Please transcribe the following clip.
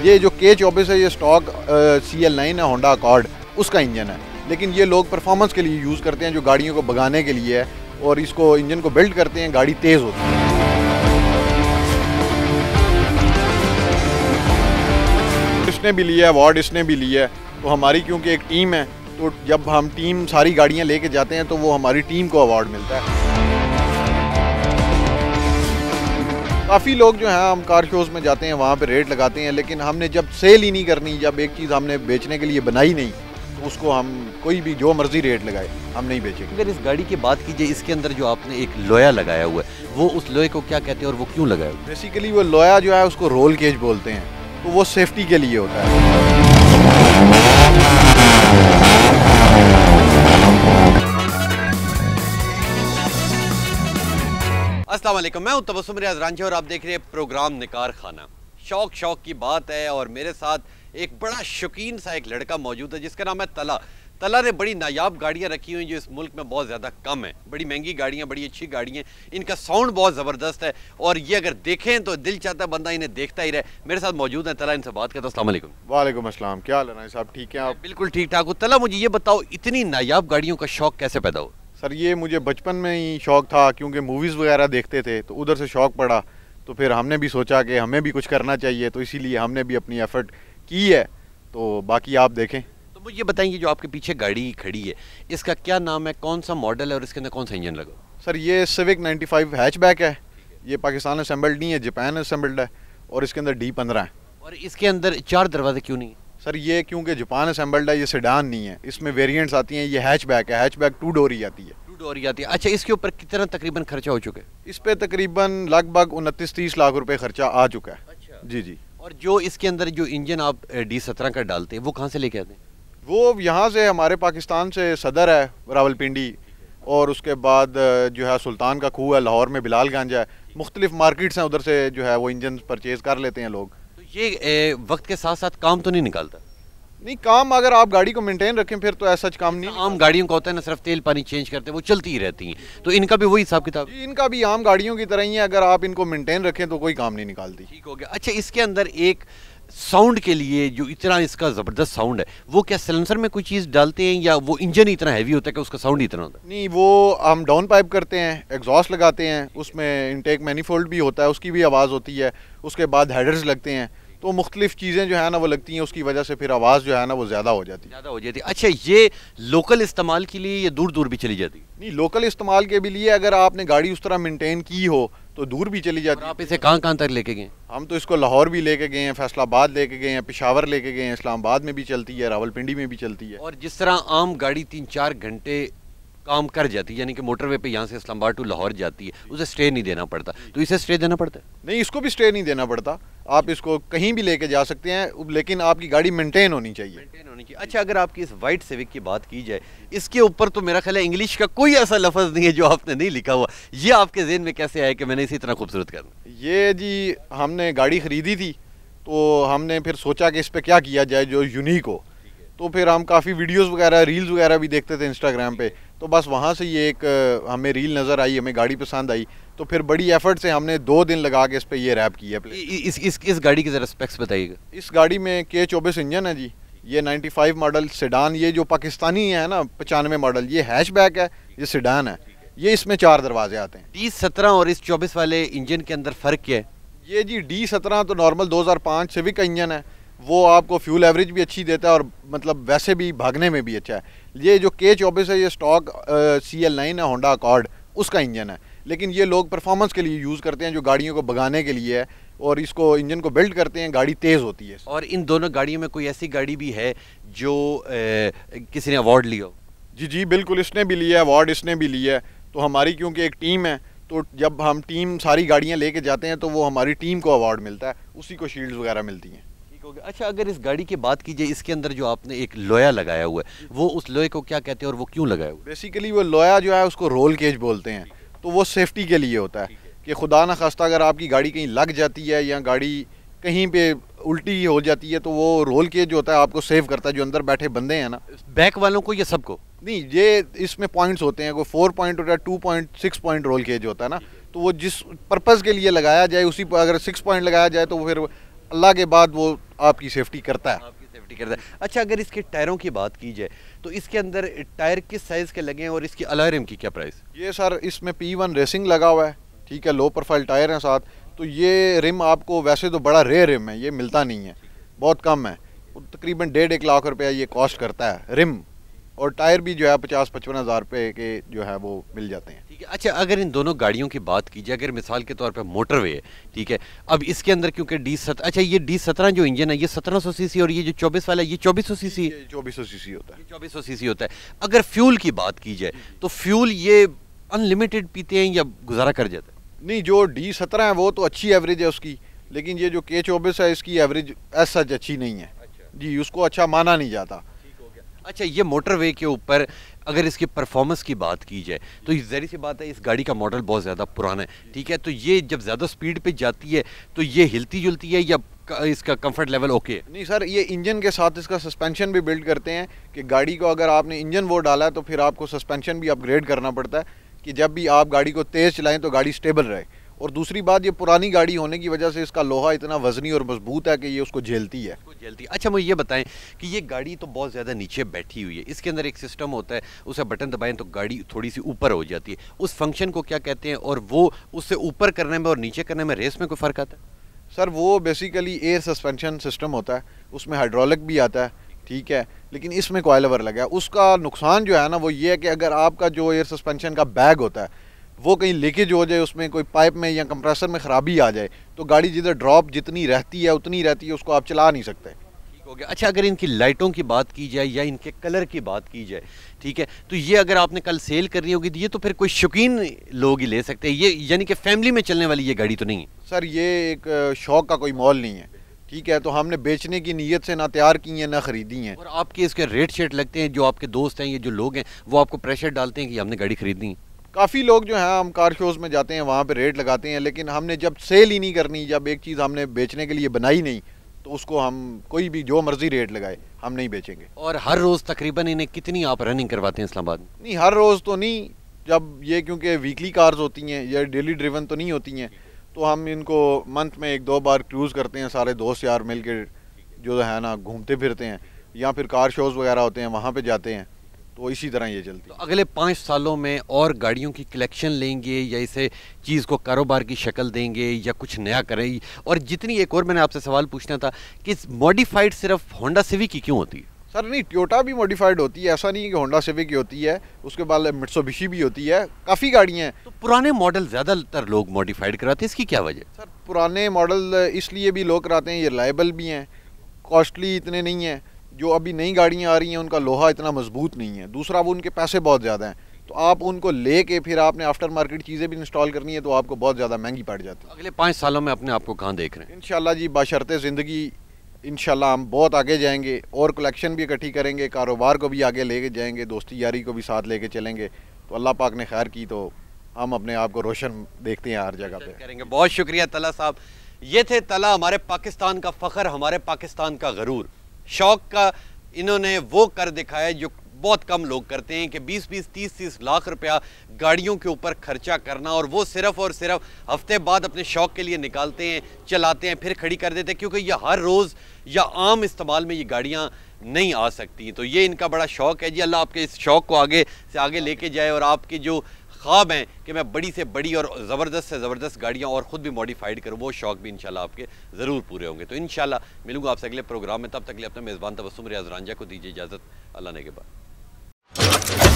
ये जो K24 है ये स्टॉक CL9 है होंडा अकॉर्ड उसका इंजन है, लेकिन ये लोग परफॉर्मेंस के लिए यूज़ करते हैं, जो गाड़ियों को भगाने के लिए है, और इसको इंजन को बिल्ड करते हैं, गाड़ी तेज़ होती है। इसने भी लिया अवार्ड, इसने भी लिया है, तो हमारी क्योंकि एक टीम है, तो जब हम टीम सारी गाड़ियाँ लेके जाते हैं तो वो हमारी टीम को अवार्ड मिलता है। काफ़ी लोग जो हैं हम कार शोज़ में जाते हैं, वहाँ पे रेट लगाते हैं, लेकिन हमने जब सेल ही नहीं करनी, जब एक चीज़ हमने बेचने के लिए बनाई नहीं, तो उसको हम कोई भी जो मर्जी रेट लगाए हम नहीं बेचेंगे। अगर इस गाड़ी की बात कीजिए, इसके अंदर जो आपने एक लोया लगाया हुआ है, वो उस लोहे को क्या कहते हैं और वो क्यों लगाया हुआ है? बेसिकली वो लोया जो है उसको रोल केज बोलते हैं, तो वो सेफ्टी के लिए होता है। अस्सलाम वालेकुम, मैं हूं तबस्सुम रियाज रांझा और आप देख रहे हैं प्रोग्राम निकार खाना। शौक की बात है और मेरे साथ एक बड़ा शौकीन सा एक लड़का मौजूद है जिसका नाम है तला। तला ने बड़ी नायाब गाड़ियां रखी हुई जो इस मुल्क में बहुत ज़्यादा कम है, बड़ी महंगी गाड़ियां, बड़ी अच्छी गाड़ियां, इनका साउंड बहुत ज़बरदस्त है और ये अगर देखें तो दिल चाहता है बंदा इन्हें देखता ही रहे। मेरे साथ मौजूद है तला, इनसे बात करता हूं। अस्सलाम वालेकुम। वालेकुम अस्सलाम, क्या हाल है साहब, ठीक है आप? बिल्कुल ठीक ठाक हूँ। तला, मुझे ये बताओ, इतनी नायाब गाड़ियों का शौक कैसे पैदा हुआ? सर ये मुझे बचपन में ही शौक़ था, क्योंकि मूवीज़ वगैरह देखते थे तो उधर से शौक़ पड़ा, तो फिर हमने भी सोचा कि हमें भी कुछ करना चाहिए, तो इसीलिए हमने भी अपनी एफ़र्ट की है। तो बाकी आप देखें। तो मुझे बताइए, जो आपके पीछे गाड़ी खड़ी है इसका क्या नाम है, कौन सा मॉडल है और इसके अंदर कौन सा इंजन लगा? सर ये सिविक 95 हैचबैक है, ये पाकिस्तान असेंबल्ड नहीं है, जापान असेंबल्ड है, और इसके अंदर D15 है। और इसके अंदर 4 दरवाजे क्यों नहीं है? सर ये क्योंकि जापान असेंबल्ड है, ये सेडान नहीं है, इसमें वेरिएंट्स आती हैं। ये हैचबैक है, हैचबैक 2 डोर ही आती है। 2 डोर ही आती है। अच्छा, इसके ऊपर कितना तकरीबन खर्चा हो चुका है? इस पे तकरीबन लगभग 29-30 लाख रुपए खर्चा आ चुका है। अच्छा जी जी। और जो इसके अंदर जो इंजन आप D17 का डालते हैं वो कहाँ से लेके आते हैं? वो यहाँ से हमारे पाकिस्तान से सदर है रावलपिंडी, और उसके बाद जो है सुल्तान का खूह है, लाहौर में बिलालगंज है, मुख्तलिफ मार्केट्स हैं, उधर से जो है वो इंजन परचेज़ कर लेते हैं लोग। तो ये वक्त के साथ साथ काम तो नहीं निकालता? नहीं, काम अगर आप गाड़ी को मेंटेन रखें फिर तो ऐसा काम नहीं। आम गाड़ियों का होता है ना, सिर्फ तेल पानी चेंज करते हैं, वो चलती ही रहती हैं, तो इनका भी वही हिसाब किताब? इनका भी आम गाड़ियों की तरह ही है, अगर आप इनको मेंटेन रखें तो कोई काम नहीं निकालती। ठीक हो गया। अच्छा, इसके अंदर एक साउंड के लिए जो इतना इसका ज़बरदस्त साउंड है, वो क्या सिलेंसर में कोई चीज़ डालते हैं या वो इंजन ही इतना हैवी होता है कि उसका साउंड ही इतना होता है? नहीं, वो हम डाउन पाइप करते हैं, एग्जॉस्ट लगाते हैं, उसमें इनटेक मैनिफोल्ड भी होता है, उसकी भी आवाज़ होती है, उसके बाद हेडर्स लगते हैं, तो मुख्तलिफ चीज़ें जो है ना वो लगती हैं, उसकी वजह से फिर आवाज़ जो है ना वो ज़्यादा हो जाती है। अच्छा, ये लोकल इस्तेमाल के लिए या दूर दूर भी चली जाती है? नहीं, लोकल इस्तेमाल के भी लिए अगर आपने गाड़ी उस तरह मेंटेन की हो तो दूर भी चली जाती है। आप इसे कहाँ कहाँ तक लेके गए? हम तो इसको लाहौर भी लेके गए हैं, फैसलाबाद लेके गए हैं, पेशावर लेके गए हैं, इस्लामाबाद में भी चलती है, रावलपिंडी में भी चलती है। और जिस तरह आम गाड़ी 3-4 घंटे काम कर जाती है, यानी कि मोटरवे पे यहाँ से इस्लामाबाद टू लाहौर जाती है, उसे स्टे नहीं देना पड़ता, तो इसे स्टे देना पड़ता है? नहीं, इसको भी स्टे नहीं देना पड़ता, आप इसको कहीं भी लेके जा सकते हैं, लेकिन आपकी गाड़ी मेंटेन होनी चाहिए। अच्छा, अगर आपकी इस वाइट सिविक की बात की जाए, इसके ऊपर तो मेरा ख्याल है इंग्लिश का कोई ऐसा लफ्ज़ नहीं है जो आपने नहीं लिखा हुआ। ये आपके ज़हन में कैसे आया कि मैंने इसे इतना खूबसूरत करना? ये जी, हमने गाड़ी ख़रीदी थी तो हमने फिर सोचा कि इस पर क्या किया जाए जो यूनिक हो, तो फिर हम काफ़ी वीडियोस वगैरह, रील्स वगैरह भी देखते थे इंस्टाग्राम पे, तो बस वहाँ से ये एक हमें रील नज़र आई, हमें गाड़ी पसंद आई, तो फिर बड़ी एफर्ट से हमने 2 दिन लगा के इस पे ये रैप किया। इस गाड़ी के ज़रा स्पेक्स बताइएगा। इस गाड़ी में K24 इंजन है जी, ये 95 मॉडल सेडान, ये जो पाकिस्तानी है ना 95 मॉडल, ये हैचबैक है, ये सेडान है, ये इसमें 4 दरवाजे आते हैं। D17 और इस 24 वाले इंजन के अंदर फ़र्क क्या है? ये जी D17 तो नॉर्मल 2005 सिविक का इंजन है, वो आपको फ्यूल एवरेज भी अच्छी देता है और मतलब वैसे भी भागने में भी अच्छा है। ये जो K24 है ये स्टॉक CL9 है होंडा अकॉर्ड उसका इंजन है, लेकिन ये लोग परफॉर्मेंस के लिए यूज़ करते हैं, जो गाड़ियों को भगाने के लिए है, और इसको इंजन को बिल्ड करते हैं, गाड़ी तेज़ होती है। और इन दोनों गाड़ियों में कोई ऐसी गाड़ी भी है जो किसी ने अवार्ड लिया हो? जी जी बिल्कुल, इसने भी लिया अवार्ड, इसने भी लिया है, तो हमारी क्योंकि एक टीम है, तो जब हम टीम सारी गाड़ियाँ लेके जाते हैं तो वो हमारी टीम को अवार्ड मिलता है, उसी को शील्ड्स वगैरह मिलती हैं। अच्छा, अगर इस गाड़ी की बात की जाए, इसके अंदर जो आपने एक लोया लगाया हुआ है, वो उस लोहे को क्या कहते हैं और वो क्यों लगाया हुआ है? बेसिकली वो लोया जो है उसको रोल केज बोलते हैं, तो वो सेफ्टी के लिए होता है कि खुदा न खास्ता अगर आपकी गाड़ी कहीं लग जाती है या गाड़ी कहीं पे उल्टी हो जाती है, तो वो रोल केज जो होता है आपको सेव करता है, जो अंदर बैठे बंदे हैं ना, बैक वालों को या सबको? नहीं, ये इसमें पॉइंट्स होते हैं, कोई 4 पॉइंट होता है, 2.6 पॉइंट रोल केज होता है ना, तो वो जिस पर्पज़ के लिए लगाया जाए उसी पर अगर 6 पॉइंट लगाया जाए तो फिर अल्लाह के बाद वो आपकी सेफ्टी करता है। आपकी सेफ्टी करता है। अच्छा, अगर इसके टायरों की बात की जाए तो इसके अंदर टायर किस साइज़ के लगे हैं और इसकी अलॉय रिम की क्या प्राइस? ये सर इसमें P1 रेसिंग लगा हुआ है, ठीक है, लो प्रोफाइल टायर हैं साथ। तो ये रिम आपको वैसे तो बड़ा रेयर रिम है, ये मिलता नहीं है, बहुत कम है, तकरीबन 1.5-1 लाख रुपया ये कॉस्ट करता है रिम। और टायर भी जो है 50-55 हज़ार रुपये के जो है वो मिल जाते हैं। ठीक है। अच्छा, अगर इन दोनों गाड़ियों की बात की जाए, अगर मिसाल के तौर पे मोटरवे है, ठीक है, अब इसके अंदर क्योंकि अच्छा ये D17 जो इंजन है ये 1700 सीसी और ये जो 24 वाला है ये 2400 सीसी 2400 सीसी होता है। ये 2400 सीसी होता है। अगर फ्यूल की बात की जाए तो फ्यूल ये अनलिमिटेड पीते हैं या गुजारा कर जाता है? नहीं, जो D17 है वो तो अच्छी एवरेज है उसकी, लेकिन ये जो K24 है इसकी एवरेज एज सच अच्छी नहीं है। जी, उसको अच्छा माना नहीं जाता। अच्छा, ये मोटरवे के ऊपर अगर इसकी परफॉर्मेंस की बात की जाए तो ज़ाहिर सी बात है इस गाड़ी का मॉडल बहुत ज़्यादा पुराना है, ठीक है, तो ये जब ज़्यादा स्पीड पे जाती है तो ये हिलती जुलती है या इसका कंफर्ट लेवल ओके है? नहीं सर, ये इंजन के साथ इसका सस्पेंशन भी बिल्ड करते हैं कि गाड़ी को अगर आपने इंजन वो डाला है तो फिर आपको सस्पेंशन भी अपग्रेड करना पड़ता है कि जब भी आप गाड़ी को तेज़ चलाएं तो गाड़ी स्टेबल रहे। और दूसरी बात, ये पुरानी गाड़ी होने की वजह से इसका लोहा इतना वजनी और मजबूत है कि ये उसको झेलती है। अच्छा, मुझे ये बताएं कि ये गाड़ी तो बहुत ज़्यादा नीचे बैठी हुई है, इसके अंदर एक सिस्टम होता है, उसे बटन दबाएं तो गाड़ी थोड़ी सी ऊपर हो जाती है, उस फंक्शन को क्या कहते हैं और वो उससे ऊपर करने में और नीचे करने में रेस में कोई फ़र्क आता है? सर वो बेसिकली एयर सस्पेंशन सिस्टम होता है, उसमें हाइड्रोलिक भी आता है, ठीक है, लेकिन इसमें कॉइल ओवर लगा है। उसका नुकसान जो है ना वो ये है कि अगर आपका जो एयर सस्पेंशन का बैग होता है वो कहीं लीकेज हो जाए, उसमें कोई पाइप में या कंप्रेसर में ख़राबी आ जाए तो गाड़ी जिधर ड्रॉप जितनी रहती है उतनी रहती है, उसको आप चला नहीं सकते। ठीक हो गया। अच्छा, अगर इनकी लाइटों की बात की जाए या इनके कलर की बात की जाए, ठीक है, तो ये अगर आपने कल सेल करनी होगी तो ये तो फिर कोई शौकीन लोग ही ले सकते हैं, ये यानी कि फैमिली में चलने वाली ये गाड़ी तो नहीं है? सर ये एक शौक का कोई मॉल नहीं है, ठीक है, तो हमने बेचने की नीयत से ना तैयार की हैं ना ख़रीदी हैं। और आपके इसके रेट शेट लगते हैं, जो आपके दोस्त हैं, ये जो लोग हैं वो आपको प्रेशर डालते हैं कि हमने गाड़ी खरीदनी है? काफ़ी लोग जो हैं, हम कार शोज़ में जाते हैं वहाँ पे रेट लगाते हैं, लेकिन हमने जब सेल ही नहीं करनी, जब एक चीज़ हमने बेचने के लिए बनाई नहीं तो उसको हम कोई भी जो मर्ज़ी रेट लगाए हम नहीं बेचेंगे। और हर रोज़ तकरीबन इन्हें कितनी आप रनिंग करवाते हैं इस्लामाबाद में? नहीं, हर रोज़ तो नहीं, जब ये क्योंकि वीकली कार्स होती हैं या डेली ड्रिवन तो नहीं होती हैं, तो हम इनको मंथ में 1-2 बार क्रूज़ करते हैं, सारे दोस्त यार मिल के जो है ना घूमते फिरते हैं, या फिर कार शोज़ वगैरह होते हैं वहाँ पे जाते हैं, तो इसी तरह ये चलती है। तो अगले 5 सालों में और गाड़ियों की कलेक्शन लेंगे या इसे चीज़ को कारोबार की शक्ल देंगे या कुछ नया करें? और जितनी, एक और मैंने आपसे सवाल पूछना था कि मॉडिफाइड सिर्फ होंडा सिविक की क्यों होती है? सर नहीं, टोयोटा भी मॉडिफाइड होती है, ऐसा नहीं है कि होंडा सिविक की होती है, उसके बाद मित्सुबिशी भी होती है, काफ़ी गाड़ियाँ हैं। तो पुराने मॉडल ज़्यादातर लोग मॉडिफाइड कराते हैं, इसकी क्या वजह? सर पुराने मॉडल इसलिए भी लोग कराते हैं, ये रिलायबल भी हैं, कॉस्टली इतने नहीं हैं। जो अभी नई गाड़ियाँ आ रही हैं उनका लोहा इतना मजबूत नहीं है, दूसरा वो उनके पैसे बहुत ज़्यादा हैं, तो आप उनको ले के फिर आपने आफ्टर मार्केट चीज़ें भी इंस्टॉल करनी है तो आपको बहुत ज़्यादा महंगी पड़ जाती है। अगले 5 सालों में अपने आप को कहाँ देख रहे हैं? इंशाल्लाह जी, बशर्ते ज़िंदगी, इंशाल्लाह हम बहुत आगे जाएंगे और कलेक्शन भी इकट्ठी करेंगे, कारोबार को भी आगे लेके जाएंगे, दोस्ती यारी को भी साथ लेके चलेंगे, तो अल्लाह पाक ने खैर की तो हम अपने आप को रोशन देखते हैं हर जगह पे करेंगे। बहुत शुक्रिया तला साहब। ये थे तला, हमारे पाकिस्तान का फ़ख्र, हमारे पाकिस्तान का गरूर। शौक का इन्होंने वो कर दिखाया जो बहुत कम लोग करते हैं कि 20-20, 30-30 लाख रुपया गाड़ियों के ऊपर खर्चा करना, और वो सिर्फ़ और सिर्फ हफ्ते बाद अपने शौक़ के लिए निकालते हैं, चलाते हैं, फिर खड़ी कर देते हैं, क्योंकि ये हर रोज़ या आम इस्तेमाल में ये गाड़ियाँ नहीं आ सकती। तो ये इनका बड़ा शौक़ है जी। अल्लाह आपके इस शौक़ को आगे से आगे लेके जाए और आपके जो ख्वाब हैं कि मैं बड़ी से बड़ी और ज़बरदस्त से ज़बरदस्त गाड़ियाँ और ख़ुद भी मॉडिफाइड करूँ, वो शौक़ भी इंशाल्लाह आपके ज़रूर पूरे होंगे। तो इंशाल्लाह मिलूँगा आपसे अगले प्रोग्राम में, तब तक के लिए अपने मेज़बान तबस्सुम रियाज़ रांझा को दीजिए इजाज़त। अल्लाह ने के बाद।